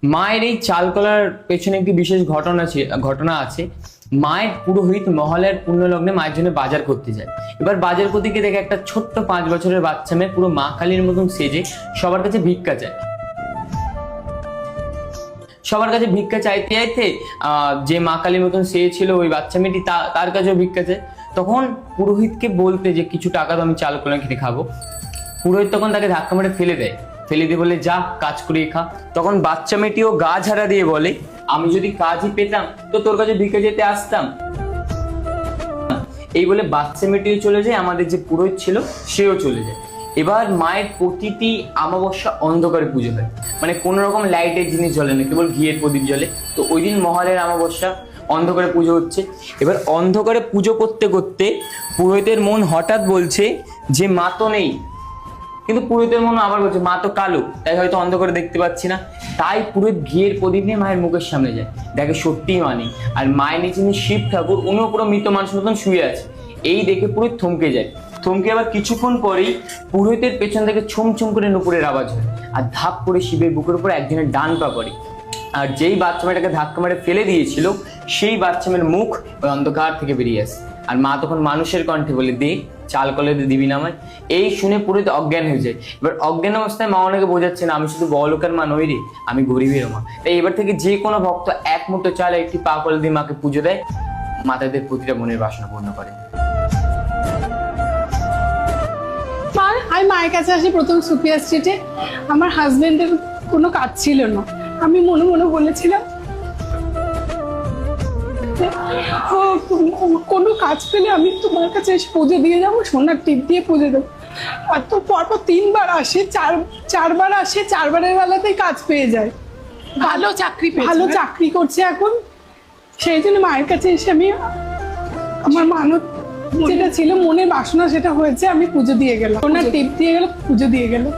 মায়ের এই চাল কলার পেছনে একটি বিশেষ ঘটনা আছে। মায়ের পুরোহিত মহলের পুণ্যলগ্নে মায়ের জন্য বাজার করতে যায়। এবার বাজার করতে গিয়ে দেখে একটা ছোট্ট 5 বছরের বাচ্চা মেয়ে পুরো মা কালীর মতন সেজে সবার কাছে ভিক্ষা চায়। সবার কাছে ভিক্ষা চাইতে চাইতে যে মা কালীর মতন সে ছিল ওই বাচ্চা মেয়েটি তার কাছেও ভিক্ষা চায়। তখন পুরোহিতকে বলতে যে কিছু টাকা তো আমি চাল কলা কিনে খাবো, পুরোহিত তখন তাকে ধাক্কা মেরে ফেলে দেয়। ফেলে দিয়ে বলে যা কাজ করিয়ে খা। তখন বাচ্চা মেয়েটিও গা ঝাড়া দিয়ে বলে আমি যদি কাজই পেতাম তো তোর কাছে ভিক্ষা যেতে আসতাম। এই বলে বাচ্চা মেয়েটিও চলে যায়, আমাদের যে পুরোহিত ছিল সেও চলে যায়। এবার মায়ের প্রতিটি অমাবস্যা অন্ধকারে পুজো হয়, মানে কোনো রকম লাইটের জিনিস জ্বলে না, কেবল ঘিয়ের প্রদীপ জ্বলে। তো ওই দিন মহালয়ের অমাবস্যা অন্ধকারে পুজো হচ্ছে। এবার অন্ধকারে পুজো করতে করতে পুরোহিতের মন হঠাৎ বলছে যে মা তো নেই, কিন্তু পুরোহিতের মন আবার বলছে মা তো কালো, তাই হয়তো অন্ধকারে দেখতে পাচ্ছি না। তাই পুরোহিত ঘিয়ের প্রদীপ নিয়ে মায়ের মুখের সামনে যায়, দেখে সত্যিই মা নেই। আর মায়ের নিচে শিব ঠাকুর, উনিও পুরো মৃত মানুষের মতন শুয়ে আছে। এই দেখে পুরোহিত থমকে যায়। থমকে আবার কিছুক্ষণ পরেই পুরোহিতের পেছন থেকে ছুম ছুম করে নুপুরের আওয়াজ হয়, আর ধাপ করে শিবের বুকের উপর একজনের ডান পা পড়ে। আর যেই বাচ্চা মেয়েটাকে ধাক্কা মেরে ফেলে দিয়েছিল সেই বাচ্চা মেয়ের মুখ ওই অন্ধকার থেকে বেরিয়ে আসে। আর মা তখন মানুষের কণ্ঠে বলে দে চাল কলে দিবি না আমায়। এই শুনে পুরোহিত অজ্ঞান হয়ে যায়। এবার অজ্ঞান অবস্থায় মা অনেকে বোঝাচ্ছে না আমি শুধু বড়লোকের মা নই রে, আমি গরিবের মা। তাই এবার থেকে যে কোনো ভক্ত এক মুঠো চাল একটি পা কলে দিয়ে মাকে পুজো দেয়, মা তাদের প্রতিটা মনের বাসনা পূর্ণ করে। আমি মায়ের কাছে আসি প্রথম সুফিয়া স্ট্রিটে। আমার হাজবেন্ডের কোনো কাজ ছিল না, আমি মনে মনে বলেছিলাম কোনো কাজ পেলে আমি তোমার কাছে এসে পুজো দিয়ে যাবো, সোনার টিপ দিয়ে পুজো দেবো। আর তো পরপর 3 বার আসে, চারবার আসে, 4বারের বেলাতেই কাজ পেয়ে যায়। ভালো চাকরি করছে এখন। সেই জন্য মায়ের কাছে এসে আমি আমার মানত যেটা ছিল মনের বাসনা সেটা হয়েছে, আমি পুজো দিয়ে গেলাম, সোনার টিপ দিয়ে গেলাম, পুজো দিয়ে গেলাম।